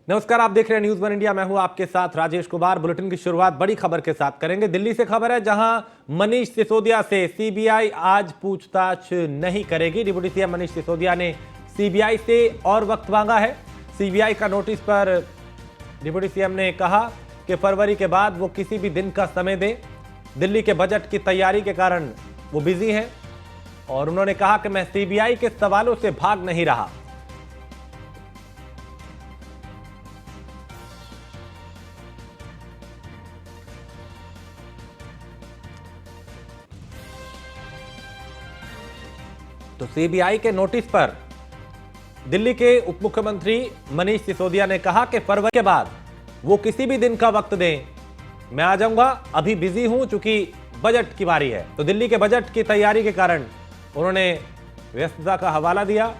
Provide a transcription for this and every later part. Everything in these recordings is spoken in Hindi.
नमस्कार, आप देख रहे हैं न्यूज़ वन इंडिया। मैं हूं आपके साथ राजेश कुमार। बुलेटिन की शुरुआत बड़ी खबर के साथ करेंगे। दिल्ली से खबर है, जहां मनीष सिसोदिया से सीबीआई आज पूछताछ नहीं करेगी। डिप्टी सीएम मनीष सिसोदिया ने सीबीआई से और वक्त मांगा है। सीबीआई का नोटिस पर डिप्टी सीएम ने कहा कि फरवरी के बाद वो किसी भी दिन का समय दें। दिल्ली के बजट की तैयारी के कारण वो बिजी हैं और उन्होंने कहा कि मैं सीबीआई के सवालों से भाग नहीं रहा। तो सीबीआई के नोटिस पर दिल्ली के उप मुख्यमंत्री मनीष सिसोदिया ने कहा कि फरवरी के बाद वो किसी भी दिन का वक्त दें, मैं आ जाऊंगा, अभी बिजी हूं चूंकि बजट की बारी है। तो दिल्ली के बजट की तैयारी के कारण उन्होंने व्यस्तता का हवाला दिया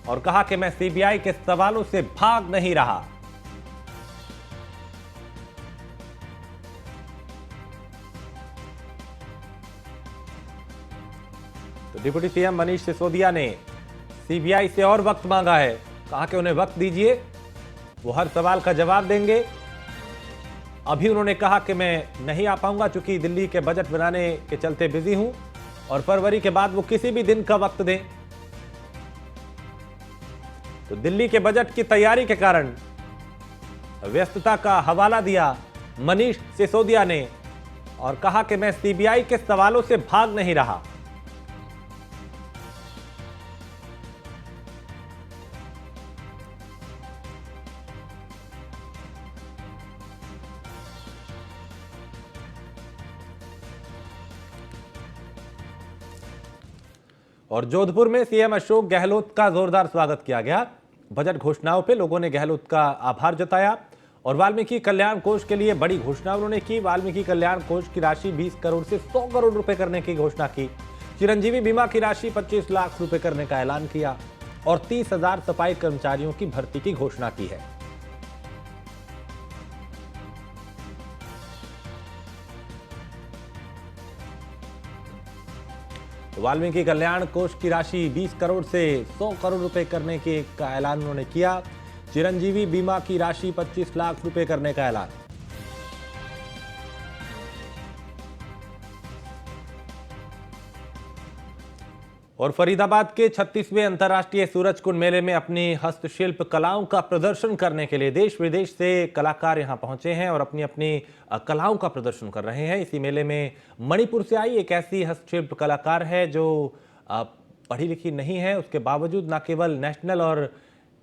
और कहा कि मैं सीबीआई के सवालों से भाग नहीं रहा। तो डिप्टी सीएम मनीष सिसोदिया ने सीबीआई से और वक्त मांगा है। कहा कि उन्हें वक्त दीजिए, वो हर सवाल का जवाब देंगे। अभी उन्होंने कहा कि मैं नहीं आ पाऊंगा चूंकि दिल्ली के बजट बनाने के चलते बिजी हूं और फरवरी के बाद वो किसी भी दिन का वक्त दें। तो दिल्ली के बजट की तैयारी के कारण व्यस्तता का हवाला दिया मनीष सिसोदिया ने और कहा कि मैं सीबीआई के सवालों से भाग नहीं रहा। और जोधपुर में सीएम अशोक गहलोत का जोरदार स्वागत किया गया। बजट घोषणाओं पे लोगों ने गहलोत का आभार जताया और वाल्मीकि कल्याण कोष के लिए बड़ी घोषणा उन्होंने की। वाल्मीकि कल्याण कोष की राशि 20 करोड़ से 100 करोड़ रुपए करने की घोषणा की। चिरंजीवी बीमा की राशि 25 लाख रुपए करने का ऐलान किया और 30,000 सफाई कर्मचारियों की भर्ती की घोषणा की है। वाल्मीकि कल्याण कोष की राशि 20 करोड़ से 100 करोड़ रुपए करने के का ऐलान उन्होंने किया। चिरंजीवी बीमा की राशि 25 लाख रुपए करने का ऐलान। और फरीदाबाद के 36वें अंतर्राष्ट्रीय सूरजकुंड मेले में अपनी हस्तशिल्प कलाओं का प्रदर्शन करने के लिए देश विदेश से कलाकार यहां पहुंचे हैं और अपनी अपनी कलाओं का प्रदर्शन कर रहे हैं। इसी मेले में मणिपुर से आई एक ऐसी हस्तशिल्प कलाकार है जो पढ़ी लिखी नहीं है, उसके बावजूद न केवल नेशनल और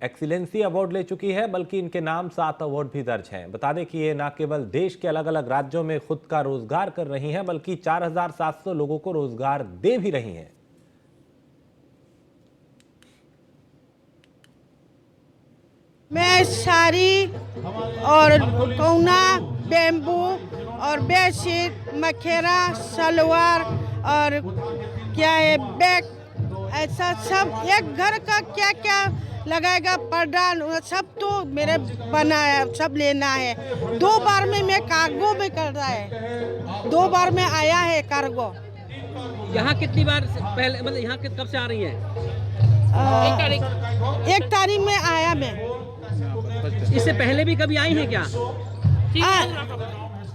एक्सीलेंसी अवार्ड ले चुकी है बल्कि इनके नाम 7 अवार्ड भी दर्ज हैं। बता दें कि ये न केवल देश के अलग अलग राज्यों में खुद का रोजगार कर रही हैं बल्कि 4,700 लोगों को रोजगार दे भी रही हैं। मैं साड़ी और कौना, बेम्बू और बेडशीट, मखेरा, सलवार और क्या है बैग, ऐसा सब एक घर का क्या क्या लगाएगा, पर्दा, सब तो मेरे बना है, सब लेना है। 2 बार में मैं कार्गो में कर रहा है, 2 बार में आया है कार्गो। यहाँ कितनी बार पहले, मतलब यहाँ कब से आ रही हैं? 1 तारीख में आया मैं। इससे पहले भी कभी आई हैं क्या?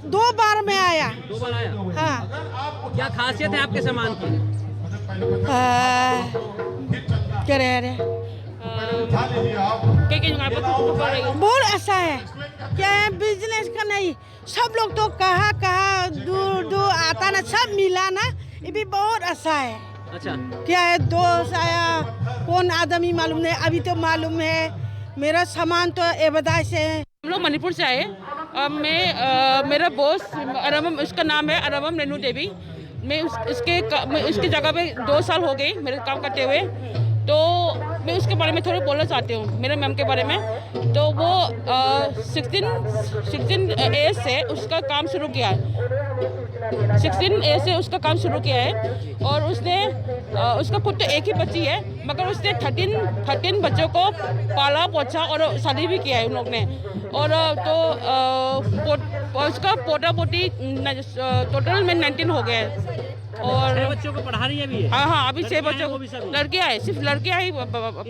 2 बार में आया। 2 बार आया? हाँ। क्या खासियत है आपके सामान की? क्या रह रहे बहुत अच्छा है। क्या है बिजनेस का नहीं, सब लोग तो कहाँ दूर दूर आता ना, सब मिला ना, ये भी बहुत अच्छा है। अच्छा, क्या है दोस्त आया, कौन आदमी मालूम नहीं, अभी तो मालूम है। मेरा सामान तो एवदाय से है। हम लोग मणिपुर से आए। मेरा बॉस अरवम, उसका नाम है अरवम रेणु देवी। मैं इसके जगह पे 2 साल हो गए मेरे काम करते हुए, तो मैं उसके बारे में थोड़ा बोलना चाहती हूँ, मेरे मैम के बारे में। तो वो 16 एज से उसका काम शुरू किया है, 16 एज से उसका काम शुरू किया है और उसने उसका खुद तो एक ही बच्ची है मगर उसने 13 बच्चों को पाला पोछा और शादी भी किया है उन लोग ने। और तो उसका पोटा पोटी टोटल में 19 हो गया है। और 6 बच्चों को पढ़ा रही है अभी ये? हाँ हाँ अभी 6 बच्चों वो भी सभी? लड़कियाँ है, सिर्फ लड़कियाँ ही।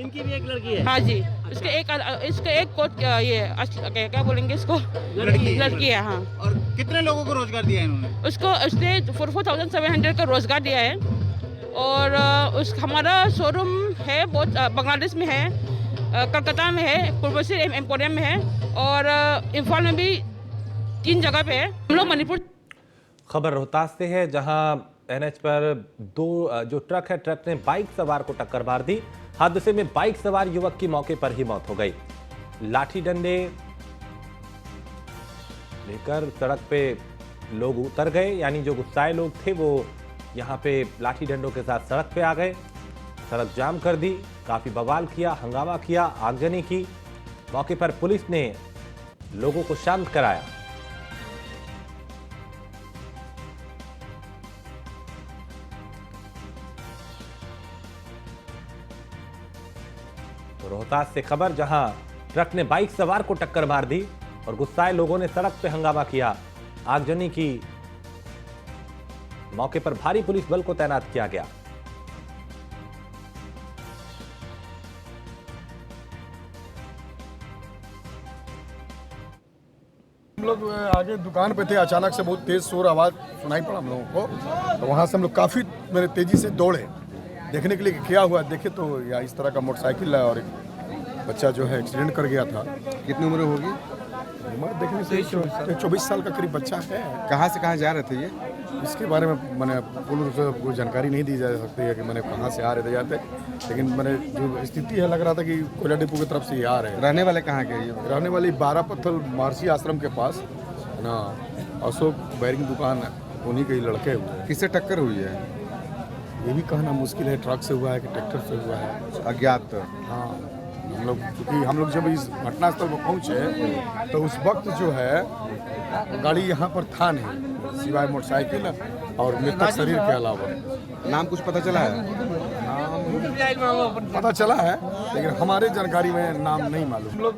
इनकी भी एक लड़की है? हाँ जी, इसके एक कोट ये क्या बोलेंगे इसको, लड़की है। हाँ। और कितने लोगों को रोजगार दिया है इन्होंने? उसने 4700 का रोजगार दिया है। और हमारा शोरूम है बहुत बांग्लादेश में है, कलकत्ता में है, पूर्वसी एम्पोरियम में है, और इम्फाल में भी 3 जगह पे है। हम लोग मणिपुर। खबर रोहतास से है, जहां एनएच पर जो ट्रक है, ट्रक ने बाइक सवार को टक्कर मार दी। हादसे में बाइक सवार युवक की मौके पर ही मौत हो गई। लाठी डंडे लेकर सड़क पे लोग उतर गए, यानी जो गुस्साए लोग थे वो यहाँ पे लाठी डंडों के साथ सड़क पे आ गए, सड़क जाम कर दी, काफी बवाल किया, हंगामा किया, आगजनी की। मौके पर पुलिस ने लोगों को शांत कराया। तो रोहतास से खबर, जहां ट्रक ने बाइक सवार को टक्कर मार दी और गुस्साए लोगों ने सड़क पे हंगामा किया, आगजनी की। मौके पर भारी पुलिस बल को तैनात किया गया। हम लोग आगे दुकान पे थे, अचानक से बहुत तेज शोर आवाज़ सुनाई पड़ा हम लोगों को। तो वहाँ से हम लोग काफ़ी मेरे तेज़ी से दौड़े देखने के लिए कि क्या हुआ। देखे तो या इस तरह का मोटरसाइकिल है और एक बच्चा जो है एक्सीडेंट कर गया था। कितनी उम्र होगी? उम्र देखने से 24 साल का करीब बच्चा है। कहाँ से कहाँ जा रहे थे ये? इसके बारे में मैंने पूर्ण रूप से कोई जानकारी नहीं दी जा सकती है कि मैंने कहाँ से आ रहे थे जाते, लेकिन मैंने जो स्थिति है लग रहा था कि कोयला डिपो की तरफ से ये आ रहे हैं। रहने वाले कहाँ के? रहने वाली 12 पत्थल मारसी आश्रम के पास ना, अशोक बैरिंग दुकान है, उन्हीं के ही लड़के हुए। किससे टक्कर हुई है? ये भी कहना मुश्किल है, ट्रक से हुआ है कि ट्रैक्टर से हुआ है, अज्ञात। हाँ। हम लोग जब इस घटनास्थल पर पहुँचे तो उस वक्त जो है गाड़ी यहाँ पर था नहीं, सिवाय मोटरसाइकिल और मृतक शरीर के अलावा। नाम कुछ पता चला है? नाम पता चला है, लेकिन हमारे जानकारी में नाम नहीं मालूम।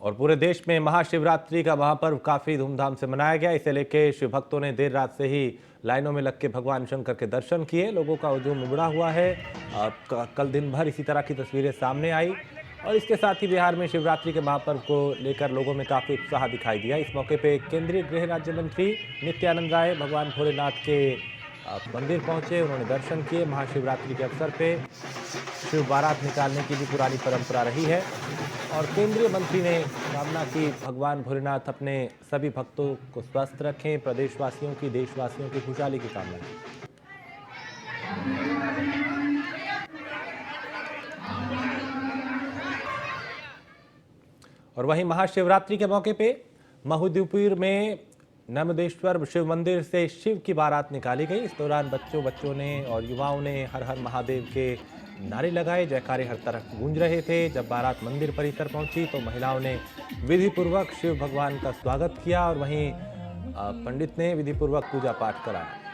और पूरे देश में महाशिवरात्रि का महापर्व काफी धूमधाम से मनाया गया। इसे लेके शिव भक्तों ने देर रात से ही लाइनों में लग के भगवान शंकर के दर्शन किए। लोगों का हुजूम उमड़ा हुआ है। कल दिन भर इसी तरह की तस्वीरें सामने आई और इसके साथ ही बिहार में शिवरात्रि के महापर्व को लेकर लोगों में काफी उत्साह दिखाई दिया। इस मौके पे केंद्रीय गृह राज्य मंत्री नित्यानंद राय भगवान भोलेनाथ के मंदिर पहुंचे, उन्होंने दर्शन किए। महाशिवरात्रि के अवसर पे शिव बारात निकालने की भी पुरानी परंपरा रही है और केंद्रीय मंत्री ने कामना की भगवान भोलेनाथ अपने सभी भक्तों को स्वस्थ रखें, प्रदेशवासियों की, देशवासियों की खुशहाली की कामना की। और वहीं महाशिवरात्रि के मौके पे महुदीपुर में नर्मदेश्वर शिव मंदिर से शिव की बारात निकाली गई। इस दौरान बच्चों ने और युवाओं ने हर हर महादेव के नारे लगाए, जयकारे हर तरफ गूंज रहे थे। जब बारात मंदिर परिसर पहुंची तो महिलाओं ने विधिपूर्वक शिव भगवान का स्वागत किया और वहीं पंडित ने विधिपूर्वक पूजा पाठ कराया।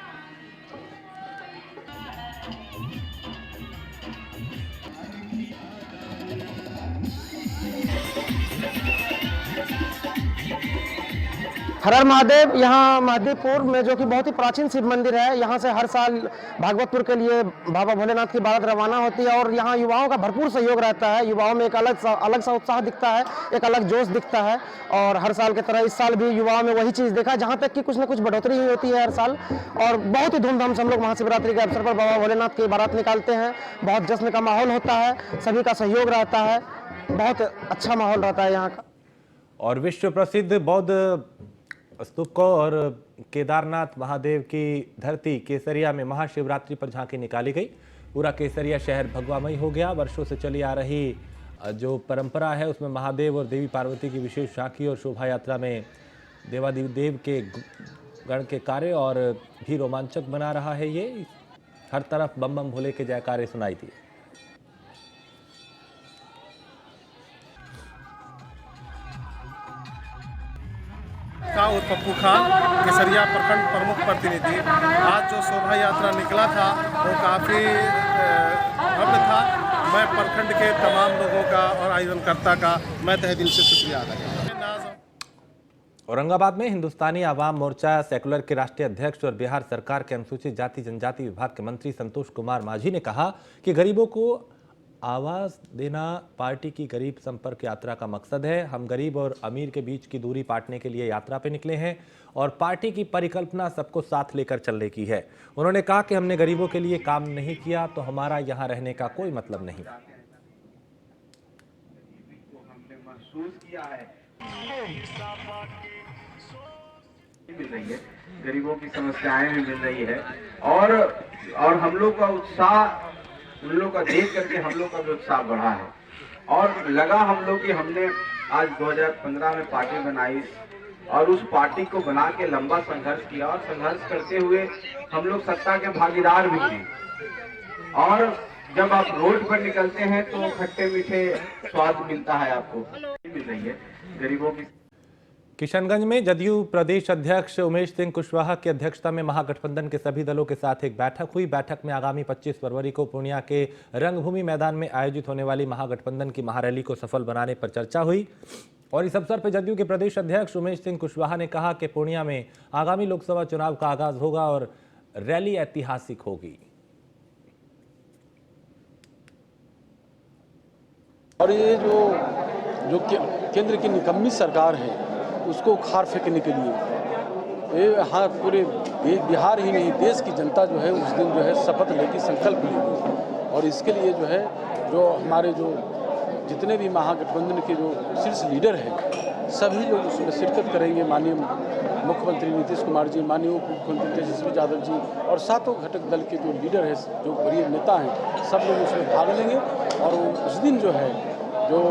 हर हर महादेव। यहाँ महादेवपुर में जो कि बहुत ही प्राचीन शिव मंदिर है, यहाँ से हर साल भागवतपुर के लिए बाबा भोलेनाथ की बारात रवाना होती है और यहाँ युवाओं का भरपूर सहयोग रहता है। युवाओं में एक अलग सा उत्साह दिखता है, एक अलग जोश दिखता है और हर साल की तरह इस साल भी युवाओं में वही चीज़ देखा, जहाँ तक कि कुछ न कुछ बढ़ोतरी ही होती है हर साल। और बहुत ही धूमधाम से हम लोग महाशिवरात्रि के अवसर पर बाबा भोलेनाथ की बारात निकालते हैं। बहुत जश्न का माहौल होता है, सभी का सहयोग रहता है, बहुत अच्छा माहौल रहता है यहाँ का। और विश्व प्रसिद्ध बौद्ध स्तूपों और केदारनाथ महादेव की धरती केसरिया में महाशिवरात्रि पर झांकी निकाली गई। पूरा केसरिया शहर भगवामयी हो गया। वर्षों से चली आ रही जो परंपरा है उसमें महादेव और देवी पार्वती की विशेष झांकी और शोभा यात्रा में देवादिदेव के गण के कार्य और भी रोमांचक बना रहा है। ये हर तरफ बम बम भोले के जयकारे सुनाई दिए। का और पप्पू खान केसरिया प्रखंड प्रमुख प्रतिनिधि। आज जो शोभा यात्रा निकला था वो काफ़ी भव्य था। मैं प्रखंड के तमाम लोगों का और आयोजनकर्ता का मैं तहे दिल से शुक्रिया अदा करता हूं। औरंगाबाद में हिंदुस्तानी आवाम मोर्चा सेकुलर के राष्ट्रीय अध्यक्ष और बिहार सरकार के अनुसूचित जाति जनजाति विभाग के मंत्री संतोष कुमार माझी ने कहा कि गरीबों को आवाज देना पार्टी की गरीब संपर्क यात्रा का मकसद है। हम गरीब और अमीर के बीच की दूरी पाटने के लिए यात्रा पे निकले हैं और पार्टी की परिकल्पना सबको साथ लेकर चलने की है। उन्होंने कहा कि हमने गरीबों के लिए काम नहीं किया तो हमारा यहाँ रहने का कोई मतलब नहीं। मिल रही है, गरीबों की समस्याएं भी मिल रही है और हम लोग का उत्साह, उन लोग का देख करके हम लोग का भी उत्साह बढ़ा है और लगा हम लोग कि हमने आज 2015 में पार्टी बनाई और उस पार्टी को बना के लंबा संघर्ष किया और संघर्ष करते हुए हम लोग सत्ता के भागीदार भी थे। और जब आप रोड पर निकलते हैं तो खट्टे मीठे स्वाद मिलता है, आपको मिल रही है गरीबों की। किशनगंज में जदयू प्रदेश अध्यक्ष उमेश सिंह कुशवाहा की अध्यक्षता में महागठबंधन के सभी दलों के साथ एक बैठक हुई। बैठक में आगामी 25 फरवरी को पूर्णिया के रंगभूमि मैदान में आयोजित होने वाली महागठबंधन की महारैली को सफल बनाने पर चर्चा हुई। और इस अवसर पर जदयू के प्रदेश अध्यक्ष उमेश सिंह कुशवाहा ने कहा कि पूर्णिया में आगामी लोकसभा चुनाव का आगाज होगा और रैली ऐतिहासिक होगी। और ये जो केंद्र की निकम्मी सरकार है उसको उखाड़ फेंकने के लिए ये यहाँ पूरे बिहार ही नहीं देश की जनता जो है उस दिन जो है शपथ लेगी, संकल्प लेगी। और इसके लिए जो है जो हमारे जो जितने भी महागठबंधन के जो शीर्ष लीडर हैं सभी लोग उसमें शिरकत करेंगे। माननीय मुख्यमंत्री नीतीश कुमार जी, माननीय उप मुख्यमंत्री तेजस्वी यादव जी और सातों घटक दल के जो लीडर हैं, जो वरीय नेता हैं, सब लोग उसमें भाग लेंगे। और उस दिन जो है जो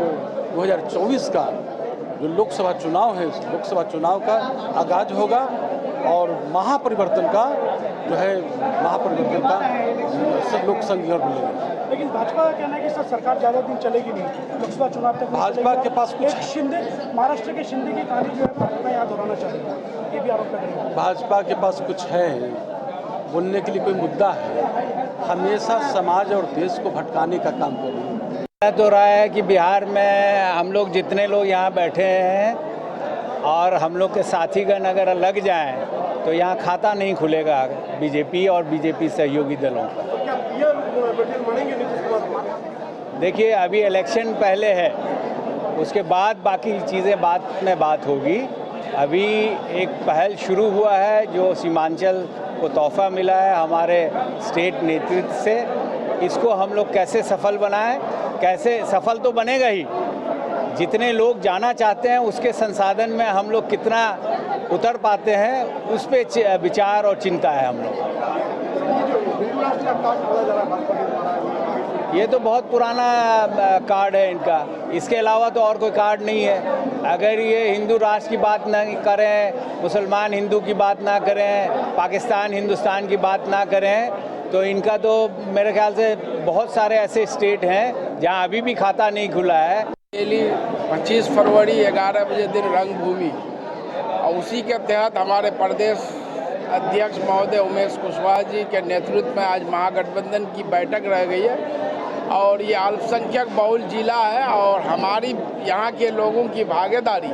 2024 का जो लोकसभा चुनाव है, लोकसभा चुनाव का आगाज होगा और महापरिवर्तन का जो है महापरिवर्तन का सब लोग संकल्प लेंगे। लेकिन भाजपा का कहना है कि सर सरकार ज़्यादा दिन चलेगी नहीं, लोकसभा चुनाव तक भाजपा के पास कुछ शिंदे, महाराष्ट्र के शिंदे की कहानी जो है भाजपा यहाँ दोहराना चाहेगी, ये भी आरोप लग रहा है। भाजपा के पास कुछ है, बोलने के लिए कोई मुद्दा है, हमेशा समाज और देश को भटकाने का काम कर रही है। तो रहा है कि बिहार में हम लोग जितने लोग यहाँ बैठे हैं और हम लोग के साथीगण अगर लग जाएं तो यहाँ खाता नहीं खुलेगा बीजेपी और बीजेपी सहयोगी दलों का। देखिए अभी इलेक्शन पहले है, उसके बाद बाकी चीज़ें बात होगी। अभी एक पहल शुरू हुआ है जो सीमांचल को तोहफा मिला है हमारे स्टेट नेतृत्व से। इसको हम लोग कैसे सफल बनाएं, कैसे सफल तो बनेगा ही, जितने लोग जाना चाहते हैं उसके संसाधन में हम लोग कितना उतर पाते हैं उस पे विचार और चिंता है हम लोग। ये तो बहुत पुराना कार्ड है इनका, इसके अलावा तो और कोई कार्ड नहीं है। अगर ये हिंदू राष्ट्र की बात ना करें, मुसलमान हिंदू की बात ना करें, पाकिस्तान हिंदुस्तान की बात ना करें तो इनका तो मेरे ख्याल से बहुत सारे ऐसे स्टेट हैं जहां अभी भी खाता नहीं खुला है। 25 फरवरी 11 बजे दिन रंगभूमि और उसी के तहत हमारे प्रदेश अध्यक्ष महोदय उमेश कुशवाहा जी के नेतृत्व में आज महागठबंधन की बैठक रह गई है और ये अल्पसंख्यक बहुल जिला है और हमारी यहाँ के लोगों की भागीदारी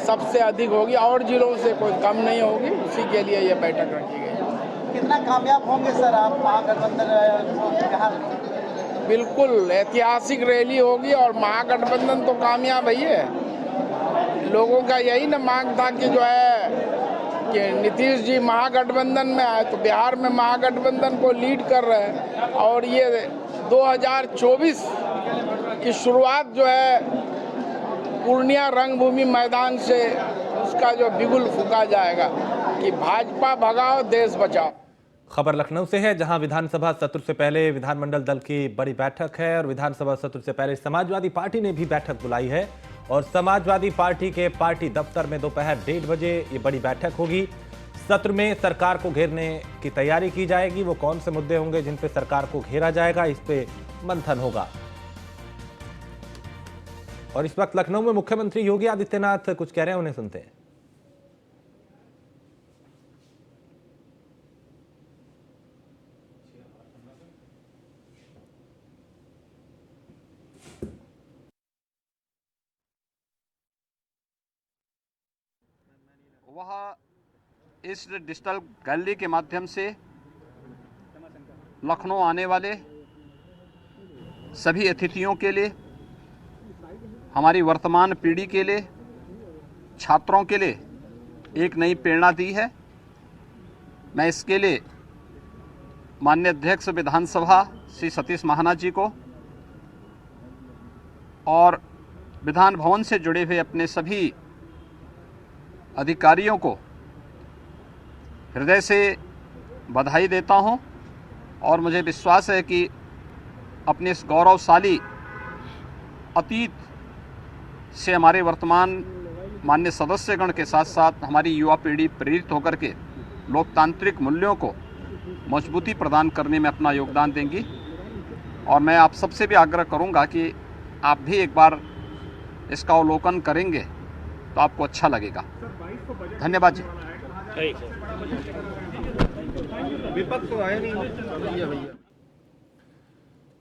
सबसे अधिक होगी और जिलों से कोई कम नहीं होगी, उसी के लिए ये बैठक रखी गई। कितना कामयाब होंगे सर आप महागठबंधन बिहार में? बिल्कुल ऐतिहासिक रैली होगी और महागठबंधन तो कामयाब ही है। लोगों का यही ना मांग था कि जो है कि नीतीश जी महागठबंधन में आए तो बिहार में महागठबंधन को लीड कर रहे हैं और ये 2024 की शुरुआत जो है पूर्णिया रंगभूमि मैदान से उसका जो बिगुल फूंका जाएगा कि भाजपा भगाओ देश बचाओ। खबर लखनऊ से है जहां विधानसभा सत्र से पहले विधानमंडल दल की बड़ी बैठक है और विधानसभा सत्र से पहले समाजवादी पार्टी ने भी बैठक बुलाई है और समाजवादी पार्टी के पार्टी दफ्तर में दोपहर 1:30 बजे ये बड़ी बैठक होगी। सत्र में सरकार को घेरने की तैयारी की जाएगी। वो कौन से मुद्दे होंगे जिन पे सरकार को घेरा जाएगा, इस पे मंथन होगा। और इस वक्त लखनऊ में मुख्यमंत्री योगी आदित्यनाथ कुछ कह रहे हैं, उन्हें सुनते हैं। वह इस डिजिटल गैलरी के माध्यम से लखनऊ आने वाले सभी अतिथियों के लिए, हमारी वर्तमान पीढ़ी के लिए, छात्रों के लिए एक नई प्रेरणा दी है। मैं इसके लिए माननीय अध्यक्ष विधानसभा श्री सतीश महाना जी को और विधान भवन से जुड़े हुए अपने सभी अधिकारियों को हृदय से बधाई देता हूं और मुझे विश्वास है कि अपने इस गौरवशाली अतीत से हमारे वर्तमान माननीय सदस्यगण के साथ साथ हमारी युवा पीढ़ी प्रेरित होकर के लोकतांत्रिक मूल्यों को मजबूती प्रदान करने में अपना योगदान देंगी। और मैं आप सबसे भी आग्रह करूंगा कि आप भी एक बार इसका अवलोकन करेंगे तो आपको अच्छा लगेगा। धन्यवाद जी। विपक्ष तो आया नहीं भैया।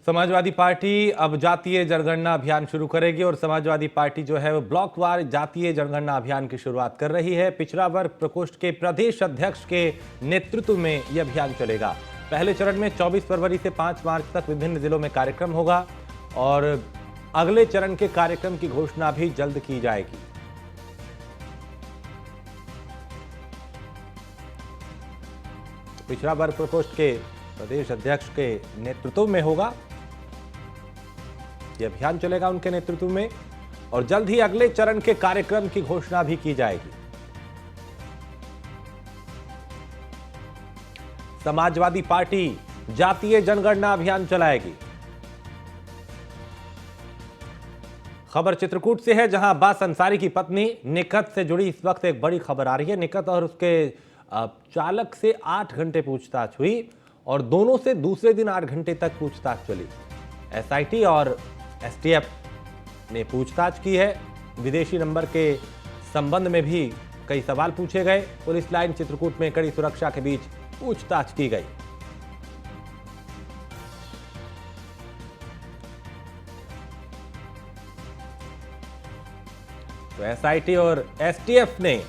समाजवादी पार्टी अब जातीय जनगणना अभियान शुरू करेगी और समाजवादी पार्टी जो है वो ब्लॉकवार जातीय जनगणना अभियान की शुरुआत कर रही है। पिछड़ा वर्ग प्रकोष्ठ के प्रदेश अध्यक्ष के नेतृत्व में यह अभियान चलेगा। पहले चरण में 24 फरवरी से 5 मार्च तक विभिन्न जिलों में कार्यक्रम होगा और अगले चरण के कार्यक्रम की घोषणा भी जल्द की जाएगी। पिछड़ा वर्ग प्रकोष्ठ के प्रदेश अध्यक्ष के नेतृत्व में होगा यह अभियान, चलेगा उनके नेतृत्व में और जल्द ही अगले चरण के कार्यक्रम की घोषणा भी की जाएगी। समाजवादी पार्टी जातीय जनगणना अभियान चलाएगी। खबर चित्रकूट से है, जहां अब्बास अंसारी की पत्नी निकत से जुड़ी इस वक्त एक बड़ी खबर आ रही है। निकत और उसके चालक से 8 घंटे पूछताछ हुई और दोनों से दूसरे दिन 8 घंटे तक पूछताछ चली। एसआईटी और एसटीएफ ने पूछताछ की है। विदेशी नंबर के संबंध में भी कई सवाल पूछे गए। पुलिस लाइन चित्रकूट में कड़ी सुरक्षा के बीच पूछताछ की गई। तो एसआईटी और एसटीएफ ने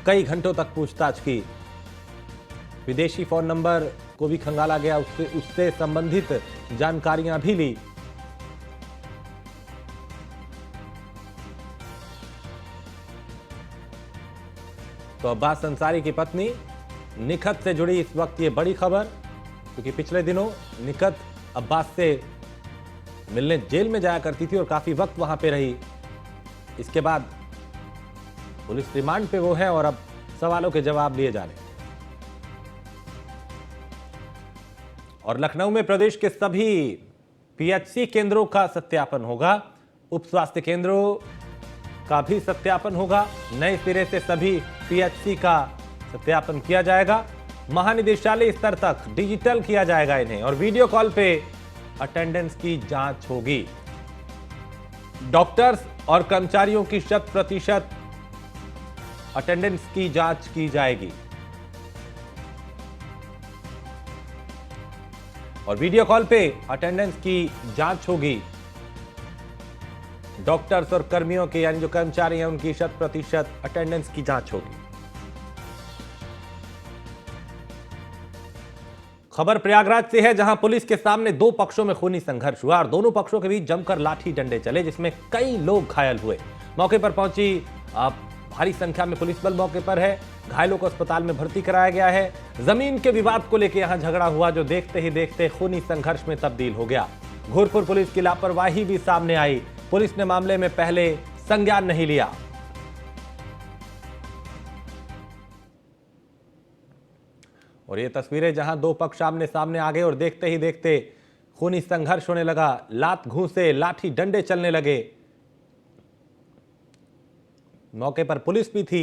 कई घंटों तक पूछताछ की। विदेशी फोन नंबर को भी खंगाला गया, उससे संबंधित जानकारियां भी ली। तो अब्बास अंसारी की पत्नी निकत से जुड़ी इस वक्त ये बड़ी खबर, क्योंकि पिछले दिनों निकत अब्बास से मिलने जेल में जाया करती थी और काफी वक्त वहां पे रही। इसके बाद पुलिस रिमांड पे वो है और अब सवालों के जवाब लिए जा रहे हैं। और लखनऊ में प्रदेश के सभी पीएचसी केंद्रों का सत्यापन होगा। उप स्वास्थ्य केंद्रों का भी सत्यापन होगा। नए सिरे से सभी पीएचसी का सत्यापन किया जाएगा। महानिदेशालय स्तर तक डिजिटल किया जाएगा इन्हें और वीडियो कॉल पे अटेंडेंस की जांच होगी। डॉक्टर्स और कर्मचारियों की 100% अटेंडेंस की जांच की जाएगी और वीडियो कॉल पे अटेंडेंस की जांच होगी। डॉक्टर्स और कर्मियों के, यानी जो कर्मचारी हैं, उनकी 100% अटेंडेंस की जांच होगी। खबर प्रयागराज से है, जहां पुलिस के सामने 2 पक्षों में खूनी संघर्ष हुआ और दोनों पक्षों के बीच जमकर लाठी डंडे चले, जिसमें कई लोग घायल हुए। मौके पर पहुंची भारी संख्या में पुलिस बल मौके पर है। घायलों को अस्पताल में भर्ती कराया गया है। जमीन के विवाद को लेकर यहां झगड़ा हुआ, जो देखते ही देखते खूनी संघर्ष में तब्दील हो गया। घोरपुर पुलिस की लापरवाही भी सामने आई। पुलिस ने मामले में पहले संज्ञान नहीं लिया। और ये तस्वीरें जहां 2 पक्ष आमने सामने आ गए और देखते ही देखते खूनी संघर्ष होने लगा। लात घूंसे, लाठी डंडे चलने लगे। मौके पर पुलिस भी थी,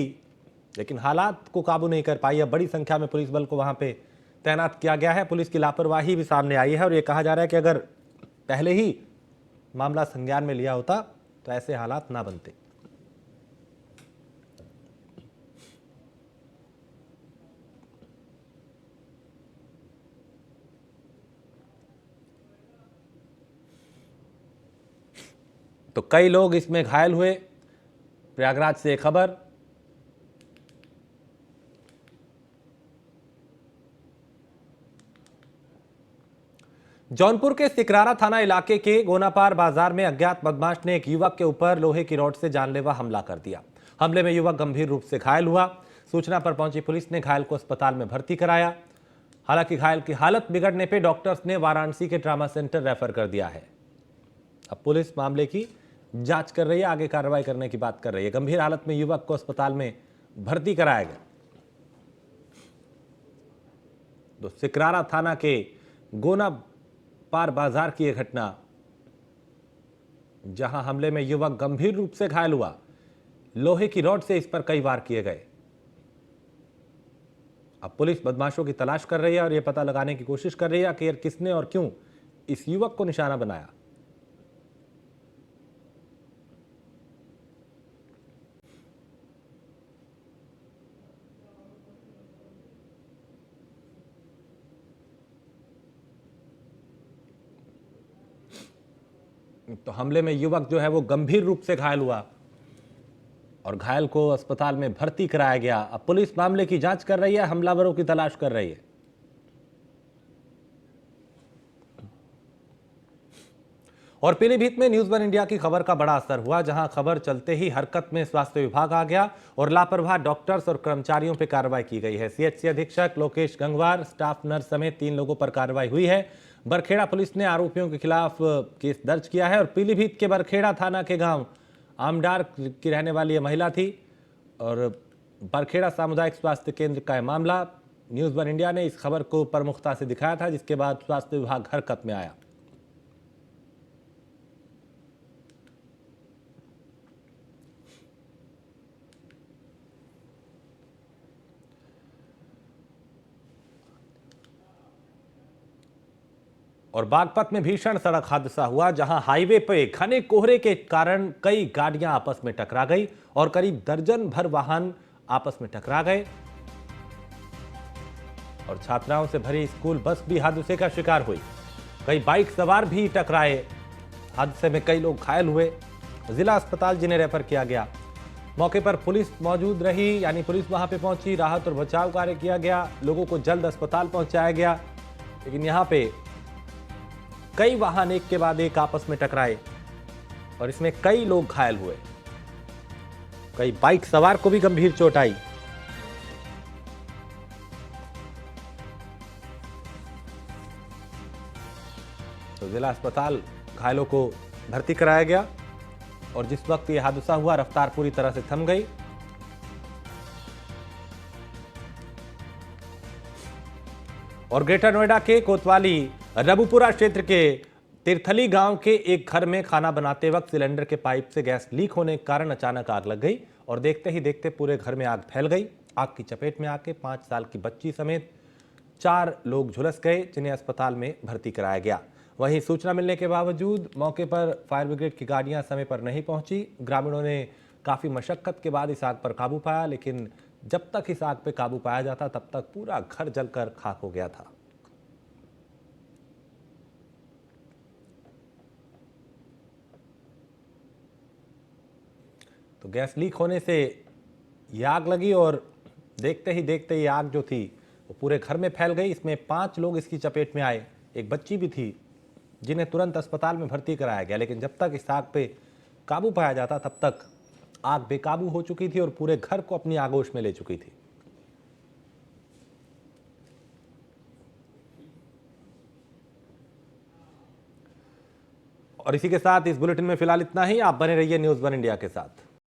लेकिन हालात को काबू नहीं कर पाई। अब बड़ी संख्या में पुलिस बल को वहां पे तैनात किया गया है। पुलिस की लापरवाही भी सामने आई है और ये कहा जा रहा है कि अगर पहले ही मामला संज्ञान में लिया होता तो ऐसे हालात ना बनते। तो कई लोग इसमें घायल हुए। प्रयागराज से खबर, जौनपुर के सिकरारा थाना इलाके के गोनापार बाजार में अज्ञात बदमाश ने एक युवक के ऊपर लोहे की रॉड से जानलेवा हमला कर दिया। हमले में युवक गंभीर रूप से घायल हुआ। सूचना पर पहुंची पुलिस ने घायल को अस्पताल में भर्ती कराया। हालांकि घायल की हालत बिगड़ने पर डॉक्टर्स ने वाराणसी के ट्रामा सेंटर रेफर कर दिया है। अब पुलिस मामले की जांच कर रही है, आगे कार्रवाई करने की बात कर रही है। गंभीर हालत में युवक को अस्पताल में भर्ती कराया गया। तो सिकरारा थाना के गोनापार बाजार की यह घटना, जहां हमले में युवक गंभीर रूप से घायल हुआ। लोहे की रॉड से इस पर कई वार किए गए। अब पुलिस बदमाशों की तलाश कर रही है और यह पता लगाने की कोशिश कर रही है कि किसने और क्यों इस युवक को निशाना बनाया। तो हमले में युवक जो है वो गंभीर रूप से घायल हुआ और घायल को अस्पताल में भर्ती कराया गया। अब पुलिस मामले की जांच कर रही है, हमलावरों की तलाश कर रही है। और पीलीभीत में न्यूज़ वन इंडिया की खबर का बड़ा असर हुआ, जहां खबर चलते ही हरकत में स्वास्थ्य विभाग आ गया और लापरवाह डॉक्टर्स और कर्मचारियों पर कार्रवाई की गई है। सीएचसी अधीक्षक लोकेश गंगवार, स्टाफ नर्स समेत 3 लोगों पर कार्रवाई हुई है। बरखेड़ा पुलिस ने आरोपियों के खिलाफ केस दर्ज किया है और पीलीभीत के बरखेड़ा थाना के गांव आमडार की रहने वाली यह महिला थी और बरखेड़ा सामुदायिक स्वास्थ्य केंद्र का मामला न्यूज़ वन इंडिया ने इस खबर को प्रमुखता से दिखाया था, जिसके बाद स्वास्थ्य विभाग हरकत में आया। और बागपत में भीषण सड़क हादसा हुआ, जहां हाईवे पे घने कोहरे के कारण कई गाड़ियां आपस में टकरा गई और करीब दर्जन भर वाहन आपस में टकरा गए और छात्राओं से भरी स्कूल बस भी हादसे का शिकार हुई। कई बाइक सवार भी टकराए। हादसे में कई लोग घायल हुए। जिला अस्पताल जिन्हें रेफर किया गया। मौके पर पुलिस मौजूद रही, यानी पुलिस वहां पे पहुंची, राहत और बचाव कार्य किया गया, लोगों को जल्द अस्पताल पहुंचाया गया। लेकिन यहां पे कई वाहन एक के बाद एक आपस में टकराए और इसमें कई लोग घायल हुए। कई बाइक सवार को भी गंभीर चोट आई। तो जिला अस्पताल घायलों को भर्ती कराया गया और जिस वक्त यह हादसा हुआ, रफ्तार पूरी तरह से थम गई। और ग्रेटर नोएडा के कोतवाली रबुपुरा क्षेत्र के तिरथली गांव के एक घर में खाना बनाते वक्त सिलेंडर के पाइप से गैस लीक होने के कारण अचानक आग लग गई और देखते ही देखते पूरे घर में आग फैल गई। आग की चपेट में आके 5 साल की बच्ची समेत 4 लोग झुलस गए, जिन्हें अस्पताल में भर्ती कराया गया। वहीं सूचना मिलने के बावजूद मौके पर फायर ब्रिगेड की गाड़ियां समय पर नहीं पहुंची। ग्रामीणों ने काफी मशक्कत के बाद इस आग पर काबू पाया, लेकिन जब तक इस आग पर काबू पाया जाता तब तक पूरा घर जलकर खाक हो गया था। तो गैस लीक होने से ये आग लगी और देखते ही देखते ये आग जो थी वो पूरे घर में फैल गई। इसमें 5 लोग इसकी चपेट में आए, एक बच्ची भी थी, जिन्हें तुरंत अस्पताल में भर्ती कराया गया। लेकिन जब तक इस आग पे काबू पाया जाता तब तक आग बेकाबू हो चुकी थी और पूरे घर को अपनी आगोश में ले चुकी थी। और इसी के साथ इस बुलेटिन में फिलहाल इतना ही। आप बने रहिए न्यूज़ वन इंडिया के साथ।